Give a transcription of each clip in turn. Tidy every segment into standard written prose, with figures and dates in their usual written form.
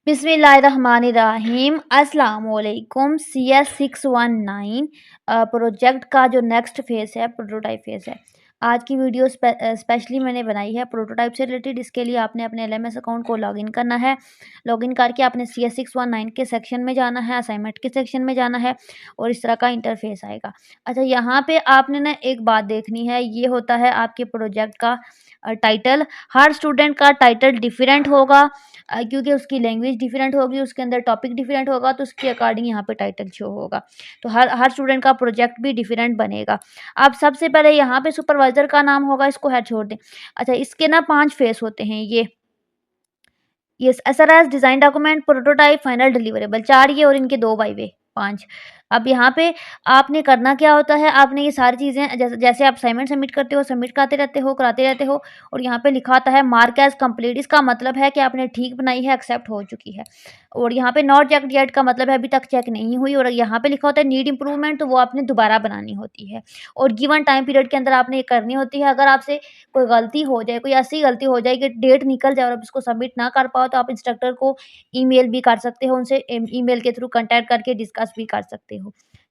बिस्मिल्लाहिर्रहमानिर्रहीम अस्सलाम वालेकुम। CS619 प्रोजेक्ट का जो नेक्स्ट फेज़ है प्रोटोटाइप फेज़ है। आज की वीडियो स्पेशली मैंने बनाई है प्रोटोटाइप से रिलेटेड। इसके लिए आपने अपने LMS अकाउंट को लॉगिन करना है। लॉगिन करके आपने CS619 के सेक्शन में जाना है, असाइनमेंट के सेक्शन में जाना है और इस तरह का इंटरफेस आएगा। अच्छा, यहाँ पे आपने ना एक बात देखनी है, ये होता है आपके प्रोजेक्ट का टाइटल। हर स्टूडेंट का टाइटल डिफरेंट होगा क्योंकि उसकी लैंग्वेज डिफरेंट होगी, उसके अंदर टॉपिक डिफरेंट होगा, तो उसके अकॉर्डिंग यहाँ पे टाइटल शो होगा। तो हर हर स्टूडेंट का प्रोजेक्ट भी डिफरेंट बनेगा। अब सबसे पहले यहाँ पे सुपरवाइजर का नाम होगा, इसको हेड छोड़ दें। अच्छा, इसके ना 5 फेस होते हैं। ये SRS design document, prototype, final deliverable, 4 ये और इनके 2 वाइवे 5। अब यहाँ पे आपने करना क्या होता है, आपने ये सारी चीज़ें जैसे जैसे आप असाइनमेंट सबमिट करते हो, सबमिट करते रहते हो, कराते रहते हो और यहाँ पे लिखा आता है मार्क एज़ कंप्लीट। इसका मतलब है कि आपने ठीक बनाई है, एक्सेप्ट हो चुकी है। और यहाँ पे नॉट चेक्ड येट का मतलब है अभी तक चेक नहीं हुई। और यहाँ पे लिखा होता है नीड इम्प्रूवमेंट, तो वो आपने दोबारा बनानी होती है और गिवन टाइम पीरियड के अंदर आपने ये करनी होती है। अगर आपसे कोई गलती हो जाए, कोई ऐसी गलती हो जाए कि डेट निकल जाए और आप इसको सबमिट ना कर पाओ, तो आप इंस्ट्रक्टर को ईमेल भी कर सकते हो, उनसे ईमेल के थ्रू कॉन्टैक्ट करके डिस्कस भी कर सकते हो।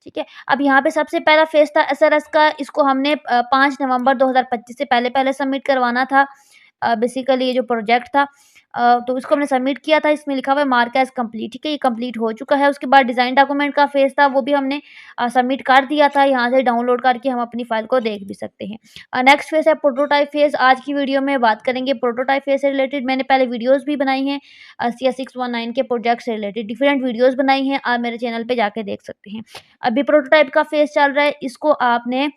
ठीक है। अब यहाँ पे सबसे पहला फेज़ था SRS का, इसको हमने 5 नवंबर 2025 से पहले सबमिट करवाना था। बेसिकली ये जो प्रोजेक्ट था तो इसको हमने सबमिट किया था। इसमें लिखा हुआ है मार्क एज़ कंप्लीट। ठीक है, ये कंप्लीट हो चुका है। उसके बाद डिज़ाइन डॉक्यूमेंट का फेज़ था, वो भी हमने सबमिट कर दिया था। यहाँ से डाउनलोड करके हम अपनी फ़ाइल को देख भी सकते हैं। नेक्स्ट फेज़ है प्रोटोटाइप फेज़। आज की वीडियो में बात करेंगे प्रोटोटाइप फेज़ से रिलेटेड। मैंने पहले वीडियोज़ भी बनाई हैं CS619 के प्रोजेक्ट से रिलेटेड डिफरेंट वीडियोज़ बनाई हैं, आप मेरे चैनल पे जाके देख सकते हैं। अभी प्रोटोटाइप का फेज़ चल रहा है, इसको आपने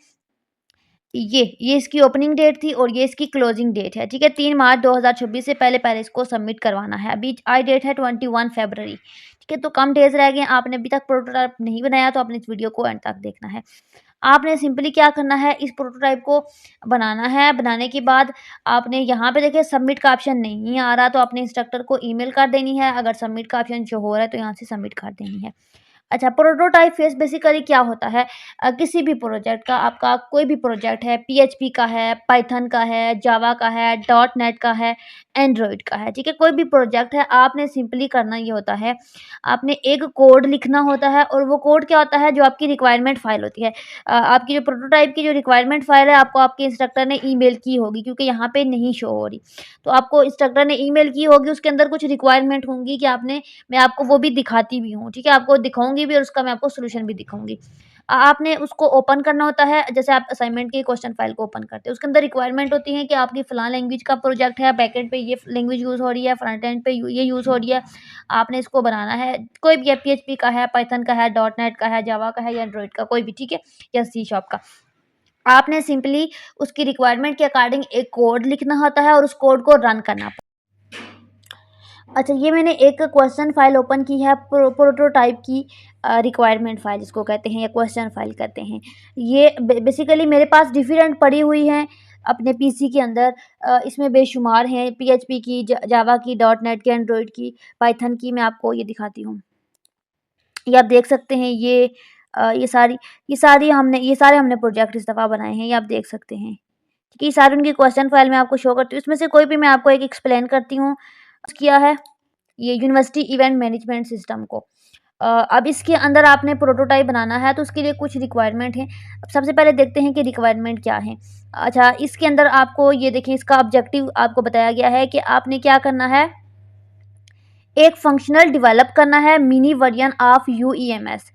ये इसकी ओपनिंग डेट थी और ये इसकी क्लोजिंग डेट है। ठीक है, 3 मार्च 2026 से पहले इसको सबमिट करवाना है। अभी आज डेट है 21 फरवरी। ठीक है, तो कम डेज़ रह गए हैं। आपने अभी तक प्रोटोटाइप नहीं बनाया तो आपने इस वीडियो को एंड तक देखना है। आपने सिंपली क्या करना है, इस प्रोटोटाइप को बनाना है। बनाने के बाद आपने यहाँ पे देखिए सबमिट का ऑप्शन नहीं आ रहा, तो अपने इंस्ट्रक्टर को ईमेल कर देनी है। अगर सबमिट का ऑप्शन शो हो रहा है तो यहाँ से सबमिट कर देनी है। अच्छा, प्रोटोटाइप फेज़ बेसिकली क्या होता है, किसी भी प्रोजेक्ट का, आपका कोई भी प्रोजेक्ट है, PHP का है, पाइथन का है, जावा का है, .NET का है, एंड्रॉइड का है। ठीक है, कोई भी प्रोजेक्ट है, आपने सिंपली करना ये होता है, आपने एक कोड लिखना होता है और वो कोड क्या होता है, जो आपकी रिक्वायरमेंट फ़ाइल होती है। आपकी जो प्रोटोटाइप की जो रिक्वायरमेंट फ़ाइल है, आपको आपके इंस्ट्रक्टर ने ईमेल की होगी क्योंकि यहाँ पे नहीं शो हो रही। तो आपको इंस्ट्रक्टर ने ईमेल की होगी, उसके अंदर कुछ रिक्वायरमेंट होंगी कि आपने मैं आपको वो भी दिखाती भी हूँ। ठीक है, आपको दिखाऊँगी भी और उसका मैं आपको सॉल्यूशन भी दिखाऊँगी। आपने उसको ओपन करना होता है, जैसे आप असाइनमेंट की क्वेश्चन फाइल को ओपन करते हो, उसके अंदर रिक्वायरमेंट होती है कि आपकी फलाँ लैंग्वेज का प्रोजेक्ट है, बैकएंड पे ये लैंग्वेज यूज़ हो रही है, फ्रंट एंड पे ये यूज़ हो रही है, आपने इसको बनाना है। कोई भी है, PHP का है, पाइथन का है, .NET का है, जावा का है या एंड्रॉइड का, कोई भी, ठीक है, या C# का। आपने सिंपली उसकी रिक्वायरमेंट के अकॉर्डिंग एक कोड लिखना होता है और उस कोड को रन करना। अच्छा, ये मैंने एक क्वेश्चन फाइल ओपन की है, प्रोटोटाइप की रिक्वायरमेंट फाइल जिसको कहते हैं या क्वेश्चन फाइल कहते हैं। ये बेसिकली मेरे पास डिफरेंट पड़ी हुई हैं अपने पीसी के अंदर। इसमें बेशुमार हैं, PHP की, जावा की, .NET की, एंड्रॉइड की, पाइथन की। मैं आपको ये दिखाती हूँ, ये आप देख सकते हैं। ये सारे हमने प्रोजेक्ट इस दफ़ा बनाए हैं, ये आप देख सकते हैं। ठीक है, ये सारे उनकी क्वेश्चन फाइल मैं आपको शो करती हूँ। इसमें से कोई भी मैं आपको एक एक्सप्लेन करती हूँ। किया है ये यूनिवर्सिटी इवेंट मैनेजमेंट सिस्टम को। अब इसके अंदर आपने प्रोटोटाइप बनाना है तो उसके लिए कुछ रिक्वायरमेंट है। अब सबसे पहले देखते हैं कि रिक्वायरमेंट क्या है। अच्छा, इसके अंदर आपको ये देखें, इसका ऑब्जेक्टिव आपको बताया गया है कि आपने क्या करना है, एक फंक्शनल डेवलप करना है, मिनी वर्जन ऑफ UEMS।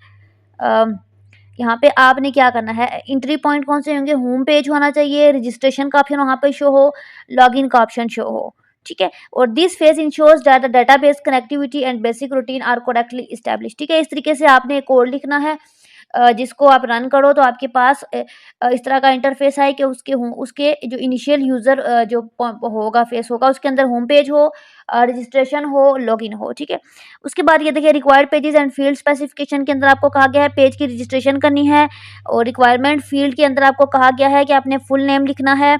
यहाँ पे आपने क्या करना है, एंट्री पॉइंट कौन से होंगे, होम पेज होना चाहिए, रजिस्ट्रेशन का ऑप्शन वहाँ पे शो हो, लॉगिन का ऑप्शन शो हो। ठीक है, और this phase ensures that the database connectivity and basic routine are correctly establish. ठीक है, इस तरीके से आपने एक कोड लिखना है जिसको आप रन करो तो आपके पास इस तरह का इंटरफेस है कि उसके जो इनिशियल यूज़र जो होगा, फेस होगा, उसके अंदर होम पेज हो, रजिस्ट्रेशन हो, लॉगिन हो। ठीक है, उसके बाद ये देखिए required pages and field specification के अंदर आपको कहा गया है पेज की रजिस्ट्रेशन करनी है और रिक्वायरमेंट फील्ड के अंदर आपको कहा गया है कि आपने फुल नेम लिखना है।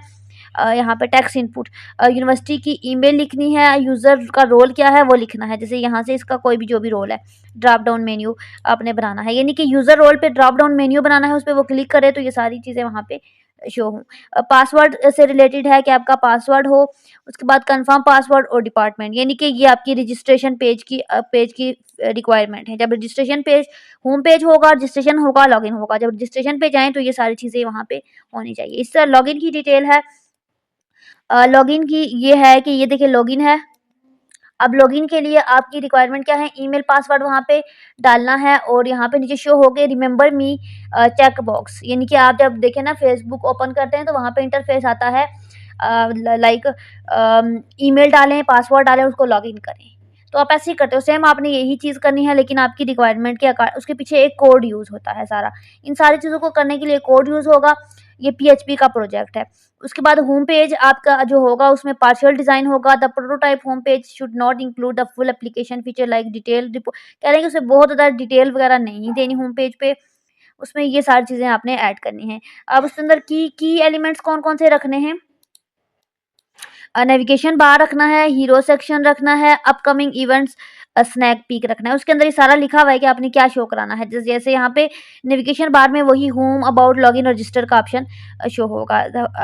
यहाँ पे टेक्स्ट इनपुट, यूनिवर्सिटी की ईमेल लिखनी है, यूज़र का रोल क्या है वो लिखना है। जैसे यहाँ से इसका कोई भी जो भी रोल है, ड्रॉप डाउन मेन्यू आपने बनाना है, यानी कि यूज़र रोल पे ड्रॉप डाउन मेन्यू बनाना है, उस पर वो क्लिक करे तो ये सारी चीज़ें वहाँ पे शो हूँ। पासवर्ड से रिलेटेड है कि आपका पासवर्ड हो, उसके बाद कंफर्म पासवर्ड और डिपार्टमेंट, यानी कि ये आपकी रजिस्ट्रेशन पेज की रिक्वायरमेंट है। जब रजिस्ट्रेशन पेज होम पेज होगा, रजिस्ट्रेशन होगा, लॉगिन होगा। जब रजिस्ट्रेशन पे जाएँ तो ये सारी चीज़ें वहाँ पे होनी चाहिए। इस तरह लॉगिन की डिटेल है। लॉगिन की ये है कि ये देखिए लॉगिन है। अब लॉगिन के लिए आपकी रिक्वायरमेंट क्या है, ईमेल पासवर्ड वहाँ पे डालना है और यहाँ पे नीचे शो हो गए रिमेंबर मी चेक बॉक्स, यानी कि आप जब देखें ना फेसबुक ओपन करते हैं तो वहाँ पे इंटरफेस आता है लाइक ईमेल डालें, पासवर्ड डालें, उसको लॉगिन करें। तो आप ऐसे ही करते हो, सेम आपने यही चीज़ करनी है, लेकिन आपकी रिक्वायरमेंट के उसके पीछे एक कोड यूज़ होता है सारा। इन सारी चीज़ों को करने के लिए कोड यूज़ होगा। ये पीएचपी का प्रोजेक्ट है। उसके बाद होम पेज आपका जो होगा उसमें पार्शियल डिज़ाइन होगा। The prototype home page should not include the full application feature like detail repo कह रहे हैं कि उसमें बहुत ज़्यादा डिटेल वगैरह नहीं देनी होम पेज पे, उसमें ये सारी चीज़ें आपने ऐड करनी है। अब उसके अंदर की एलिमेंट्स कौन-कौन से रखने हैं, नेविगेशन बार रखना है, हीरो सेक्शन रखना है, अपकमिंग इवेंट्स, स्नैक पीक रखना है। उसके अंदर ये सारा लिखा हुआ है कि आपने क्या शो कराना है। जैसे यहाँ पे नेविगेशन बार में वही होम, अबाउट, लॉगिन, रजिस्टर का ऑप्शन शो होगा।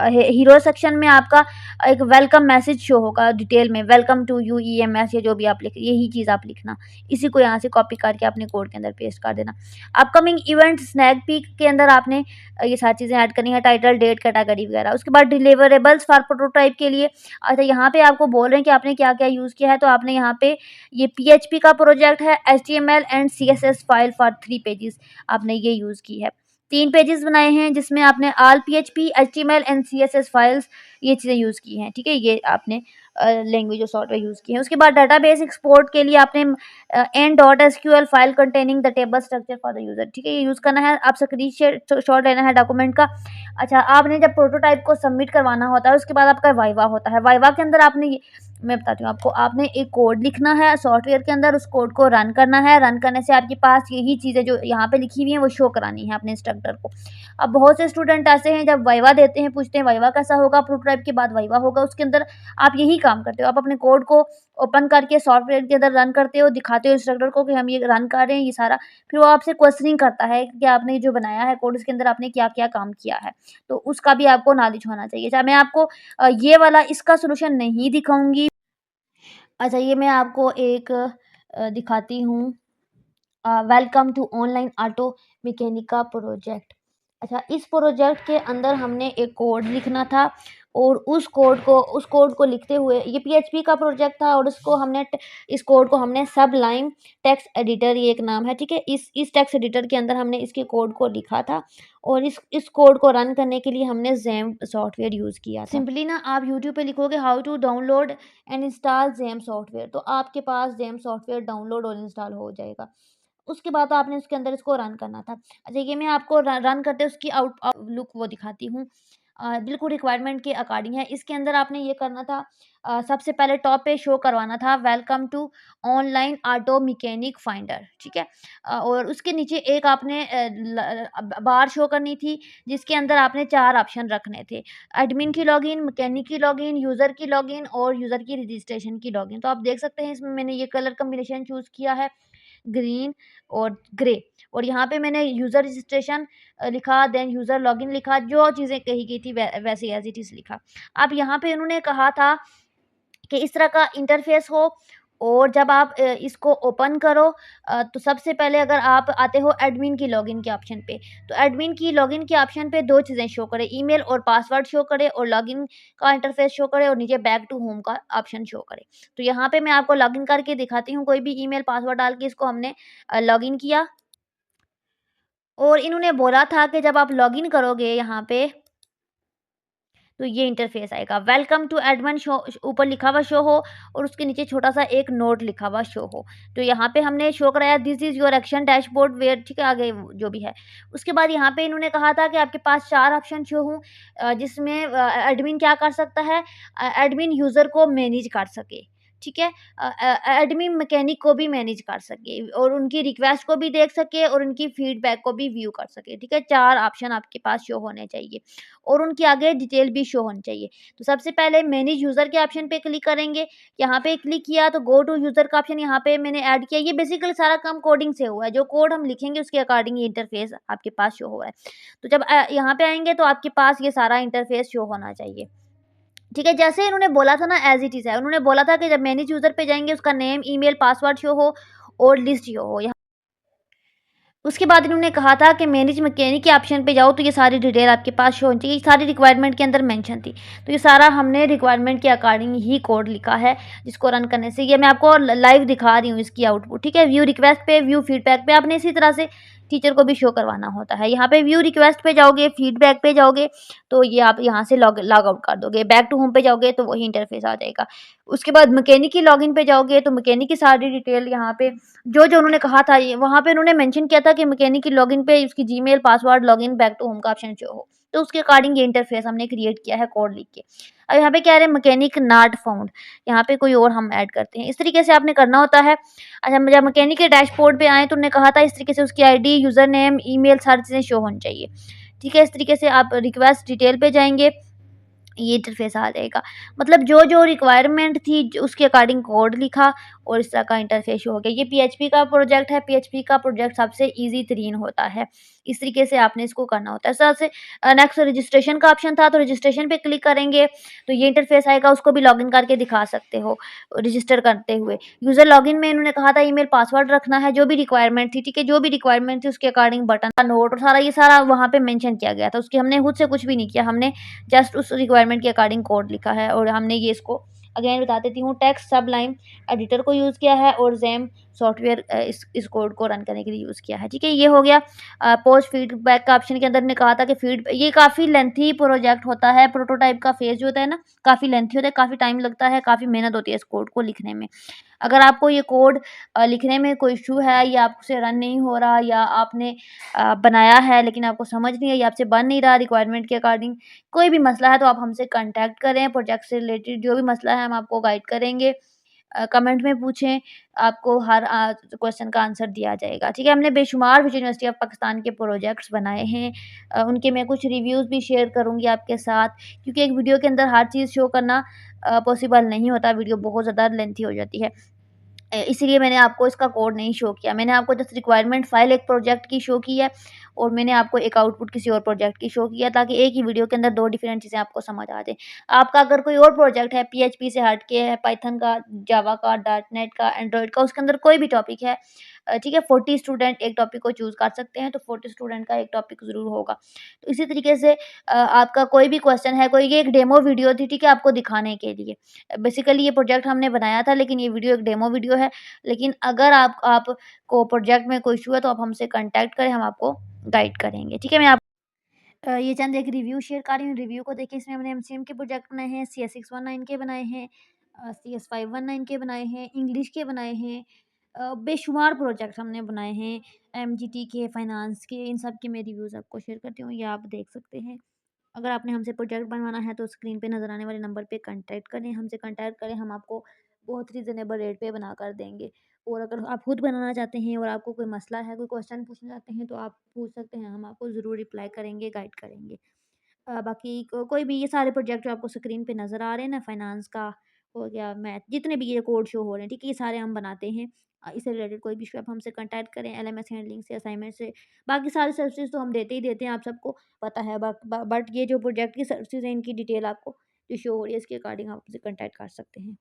हीरो सेक्शन में आपका एक वेलकम मैसेज शो होगा डिटेल में, वेलकम टू यूईएमएस या जो भी आप लिख, यही चीज़ आप लिखना। इसी को यहाँ से कॉपी करके अपने कोड के अंदर पेस्ट कर देना। अपकमिंग इवेंट स्नैक पीक के अंदर आपने ये सारी चीज़ें ऐड करनी है, टाइटल, डेट, कैटेगरी वगैरह। उसके बाद डिलीवरेबल्स फॉर प्रोटोटाइप के लिए अच्छा यहाँ पे आपको बोल रहे हैं कि आपने क्या-क्या यूज़ किया है, तो आपने यहाँ पे ये पीएचपी का प्रोजेक्ट है, HTML and CSS file for 3 pages आपने ये यूज़ की है। 3 पेजेस बनाए हैं जिसमें आपने all PHP, HTML and CSS files ये चीज़ें यूज़ की हैं, ठीक है? ये आपने लैंग्वेज और सॉफ्टवेयर यूज़ किए हैं। उसके बाद डाटाबेस एक्सपोर्ट के लिए आपने n.sql file containing the table structure for the user, ठीक है? ये यूज़ करना है। आप स्क्रीनशॉट शॉट लेना है डॉक्यूमेंट का। अच्छा, आपने जब प्रोटोटाइप को सबमिट करवाना होता है उसके बाद आपका वाइवा होता है। वाइवा के अंदर आपने ये मैं बताती हूँ आपको, आपने एक कोड लिखना है सॉफ्टवेयर के अंदर, उस कोड को रन करना है। रन करने से आपके पास यही चीज़ें जो यहाँ पे लिखी हुई हैं वो शो करानी है अपने इंस्ट्रक्टर को। अब बहुत से स्टूडेंट ऐसे हैं जब वाइवा देते हैं, पूछते हैं वाइवा कैसा होगा, प्रोटोटाइप के बाद वाइवा होगा, उसके अंदर आप यही काम करते हो। आप अपने कोड को ओपन करके सॉफ्टवेयर के अंदर रन करते हो, दिखाते हो इंस्ट्रक्टर को कि हम ये रन कर रहे हैं ये सारा। फिर वो आपसे क्वेश्चनिंग करता है कि आपने जो बनाया है कोड उसके अंदर आपने क्या-क्या काम किया है। तो उसका भी आपको नॉलेज होना चाहिए। अच्छा, मैं आपको ये वाला इसका सॉल्यूशन नहीं दिखाऊँगी। अच्छा, ये मैं आपको एक दिखाती हूँ। Welcome to online auto mechanic का प्रोजेक्ट। अच्छा, इस प्रोजेक्ट के अंदर हमने एक कोड लिखना था और उस कोड को लिखते हुए ये पीएचपी का प्रोजेक्ट था और इस कोड को हमने सबलाइम टेक्स्ट एडिटर, ये एक नाम है, ठीक है? इस टेक्स्ट एडिटर के अंदर हमने इसके कोड को लिखा था और इस कोड को रन करने के लिए हमने ज़ैम्प सॉफ्टवेयर यूज़ किया था। सिंपली ना आप यूट्यूब पे लिखोगे how to download and install XAMPP software, तो आपके पास ज़ैम्प सॉफ्टवेयर डाउनलोड और इंस्टॉल हो जाएगा। उसके बाद आपने उसके अंदर इसको रन करना था। अच्छा, ये मैं आपको रन करते उसकी लुक वो दिखाती हूँ। बिल्कुल रिक्वायरमेंट के अकॉर्डिंग है। इसके अंदर आपने ये करना था, सबसे पहले टॉप पे शो करवाना था welcome to online auto mechanic finder, ठीक है? और उसके नीचे एक आपने बार शो करनी थी जिसके अंदर आपने 4 ऑप्शन रखने थे। एडमिन की लॉगिन, मैकेनिक की लॉगिन, यूज़र की लॉगिन और यूज़र की रजिस्ट्रेशन की लॉगिन। तो आप देख सकते हैं इसमें मैंने ये कलर कॉम्बिनेशन चूज़ किया है, ग्रीन और ग्रे, और यहाँ पे मैंने यूज़र रजिस्ट्रेशन लिखा, देन यूज़र लॉगिन लिखा, जो चीज़ें कही गई थी वैसे एज़ इट इज़ लिखा। अब यहाँ पे उन्होंने कहा था कि इस तरह का इंटरफ़ेस हो और जब आप इसको ओपन करो तो सबसे पहले अगर आप आते हो एडमिन की लॉगिन के ऑप्शन पे, तो एडमिन की लॉगिन के ऑप्शन पे 2 चीज़ें शो करें, ईमेल और पासवर्ड शो करे और लॉगिन का इंटरफ़ेस शो करे और नीचे बैक टू होम का ऑप्शन शो करे। तो यहाँ पे मैं आपको लॉगिन करके दिखाती हूँ, कोई भी ईमेल पासवर्ड डाल के इसको हमने लॉगिन किया और इन्होंने बोला था कि जब आप लॉगिन करोगे यहाँ पे तो ये इंटरफेस आएगा, वेलकम टू एडमिन शो, ऊपर लिखा हुआ शो हो और उसके नीचे छोटा सा एक नोट लिखा हुआ शो हो। तो यहाँ पे हमने शो कराया this is your action dashboard where, ठीक है? आगे जो भी है। उसके बाद यहाँ पे इन्होंने कहा था कि आपके पास 4 ऑप्शन शो हों, जिसमें एडमिन क्या कर सकता है, एडमिन यूज़र को मैनेज कर सके, ठीक है? एडमिन मैकेनिक को भी मैनेज कर सके और उनकी रिक्वेस्ट को भी देख सके और उनकी फीडबैक को भी व्यू कर सके, ठीक है? 4 ऑप्शन आपके पास शो होने चाहिए और उनकी आगे डिटेल भी शो होनी चाहिए। तो सबसे पहले मैनेज यूज़र के ऑप्शन पे क्लिक करेंगे, यहाँ पे क्लिक किया तो गो टू यूज़र का ऑप्शन यहाँ पे मैंने ऐड किया। ये बेसिकली सारा काम कोडिंग से हुआ है, जो कोड हम लिखेंगे उसके अकॉर्डिंग ये इंटरफ़ेस आपके पास शो हो रहा है। तो जब यहाँ पे आएँगे तो आपके पास ये सारा इंटरफ़ेस शो होना चाहिए। ठीक है, जैसे इन्होंने बोला था ना एज़ इट इज़ है। उन्होंने बोला था कि जब मैनेज यूज़र पे जाएँगे उसका नेम, ईमेल, पासवर्ड शो हो और लिस्ट शो हो। यहाँ उसके बाद इन्होंने कहा था कि मैनेज मैकेनिक के ऑप्शन पे जाओ तो ये सारी डिटेल आपके पास शो होनी चाहिए। ये सारी रिक्वायरमेंट के अंदर मेंशन थी। तो ये सारा हमने रिक्वायरमेंट के अकॉर्डिंग ही कोड लिखा है, जिसको रन करने से ये मैं आपको लाइव दिखा रही हूँ इसकी आउटपुट, ठीक है? व्यू रिक्वेस्ट पे, व्यू फीडबैक पे आपने इसी तरह से टीचर को भी शो करवाना होता है। यहाँ पे व्यू रिक्वेस्ट पे जाओगे, फीडबैक पे जाओगे, तो ये आप यहाँ से लॉग आउट कर दोगे। बैक टू होम पे जाओगे तो वही इंटरफेस आ जाएगा। उसके बाद मैकेनिक की लॉगिन पे जाओगे तो मैकेनिक की सारी डिटेल यहाँ पे जो उन्होंने कहा था ये वहाँ पे उन्होंने मेंशन किया था कि मैकेनिक की लॉगिन पे उसकी Gmail, password, login, back to home का ऑप्शन शो हो। तो उसके अकॉर्डिंग ये इंटरफेस हमने क्रिएट किया है कोड लिख के। अब यहाँ पे कह रहे हैं मैकेनिक नॉट फाउंड, यहाँ पे कोई और हम ऐड करते हैं। इस तरीके से आपने करना होता है। अच्छा जब मैकेनिक के डैशबोर्ड पे आएँ तो उन्होंने कहा था इस तरीके से उसकी आईडी, यूज़र नेम, ईमेल सारी चीज़ें शो होनी चाहिए। ठीक है? इस तरीके से आप रिक्वेस्ट डिटेल पे जाएँगे, ये इंटरफेस आ जाएगा। मतलब जो रिक्वायरमेंट थी उसके अकॉर्डिंग कोड लिखा और इस तरह का इंटरफेस शो हो गया। ये पीएचपी का प्रोजेक्ट है, पीएचपी का प्रोजेक्ट सबसे ईज़ी तरीन होता है। इस तरीके से आपने इसको करना होता है। इस तरह से नेक्स्ट रजिस्ट्रेशन का ऑप्शन था तो रजिस्ट्रेशन पे क्लिक करेंगे तो ये इंटरफेस आएगा, उसको भी लॉगिन करके दिखा सकते हो रजिस्टर करते हुए। यूज़र लॉगिन में इन्होंने कहा था ईमेल पासवर्ड रखना है, जो भी रिक्वायरमेंट थी, ठीक है? जो भी रिक्वायरमेंट थी उसके अकॉर्डिंग बटन का नोट और सारा ये सारा वहाँ पे मेंशन किया गया था। उसकी हमने खुद से कुछ भी नहीं किया, हमने जस्ट उस रिक्वायरमेंट के अकॉर्डिंग कोड लिखा है और हमने ये इसको अगेन बता देती हूँ टेक्स्ट सबलाइन एडिटर को यूज़ किया है और ज़ेम सॉफ्टवेयर इस कोड को रन करने के लिए यूज़ किया है, ठीक है? ये हो गया। पोस्ट फीडबैक का ऑप्शन के अंदर ने कहा था कि ये काफ़ी लेंथी प्रोजेक्ट होता है, प्रोटोटाइप का फेज़ जो होता है ना, काफ़ी लेंथी होता है, काफ़ी टाइम लगता है, काफ़ी मेहनत होती है इस कोड को लिखने में। अगर आपको ये कोड लिखने में कोई इश्यू है या आपसे रन नहीं हो रहा या आपने बनाया है लेकिन आपको समझ नहीं आई, आपसे बन नहीं रहा रिक्वायरमेंट के अकॉर्डिंग, कोई भी मसला है तो आप हमसे कॉन्टैक्ट करें। प्रोजेक्ट से रिलेटेड जो भी मसला है हम आपको गाइड करेंगे। कमेंट में पूछें, आपको हर क्वेश्चन का आंसर दिया जाएगा, ठीक है? हमने बेशुमार विजय यूनिवर्सिटी ऑफ पाकिस्तान के प्रोजेक्ट्स बनाए हैं। उनके मैं कुछ रिव्यूज़ भी शेयर करूँगी आपके साथ क्योंकि एक वीडियो के अंदर हर चीज़ शो करना पॉसिबल नहीं होता, वीडियो बहुत ज़्यादा लेंथी हो जाती है। इसीलिए मैंने आपको इसका कोड नहीं शो किया। मैंने आपको जस्ट रिक्वायरमेंट फ़ाइल एक प्रोजेक्ट की शो की है और मैंने आपको एक आउटपुट किसी और प्रोजेक्ट की शो किया ताकि एक ही वीडियो के अंदर 2 डिफरेंट चीज़ें आपको समझ आ जाएँ। आपका अगर कोई और प्रोजेक्ट है पीएचपी से हट के है, पाइथन का, जावा का, डॉट नेट का, एंड्रॉइड का, उसके अंदर कोई भी टॉपिक है ठीक है? 40 स्टूडेंट एक टॉपिक को चूज़ कर सकते हैं, तो 40 स्टूडेंट का एक टॉपिक ज़रूर होगा। तो इसी तरीके से आपका कोई भी क्वेश्चन है, कोई ये एक डेमो वीडियो थी, ठीक है? आपको दिखाने के लिए। बेसिकली ये प्रोजेक्ट हमने बनाया था लेकिन ये वीडियो एक डेमो वीडियो है। लेकिन अगर आपको प्रोजेक्ट में कोई इश्यू है तो आप हमसे कॉन्टैक्ट करें, हम आपको गाइड करेंगे, ठीक है? मैं आप ये चंद एक रिव्यू शेयर कर रही हूँ, रिव्यू को देखिए। इसमें हमने एमसीएम के प्रोजेक्ट बनाए हैं, सीएस 619 के बनाए हैं, सीएस 519 के बनाए हैं, इंग्लिश के बनाए हैं। बेशुमार प्रोजेक्ट हमने बनाए हैं, एमजीटी के, फाइनेंस के, इन सब के मैं रिव्यूज़ आपको शेयर करती हूँ, ये आप देख सकते हैं। अगर आपने हमसे प्रोजेक्ट बनवाना है तो स्क्रीन पे नज़र आने वाले नंबर पे कांटेक्ट करें, हमसे कांटेक्ट करें, हम आपको बहुत रीज़नेबल रेट पे बना कर देंगे। और अगर आप खुद बनाना चाहते हैं और आपको कोई मसला है, कोई क्वेश्चन पूछना चाहते हैं तो आप पूछ सकते हैं, हम आपको ज़रूर रिप्लाई करेंगे, गाइड करेंगे। बाकी कोई भी ये सारे प्रोजेक्ट जो आपको स्क्रीन पे नज़र आ रहे हैं ना, फाइनेंस का हो गया, मैथ, जितने भी ये कोड शो हो रहे हैं, ठीक है? ये सारे हम बनाते हैं। इससे रिलेटेड कोई भी इश्यू आप हमसे कॉन्टैक्ट करें, एलएमएस हैंडलिंग से, असाइनमेंट से। बाकी सारी सर्विसेज़ तो हम देते ही देते हैं, आप सबको पता है। बट ये जो प्रोजेक्ट की सर्विसेज़ हैं, इनकी डिटेल आपको जो शो हो रही है, इसके अकॉर्डिंग आप हमसे कॉन्टैक्ट कर सकते हैं।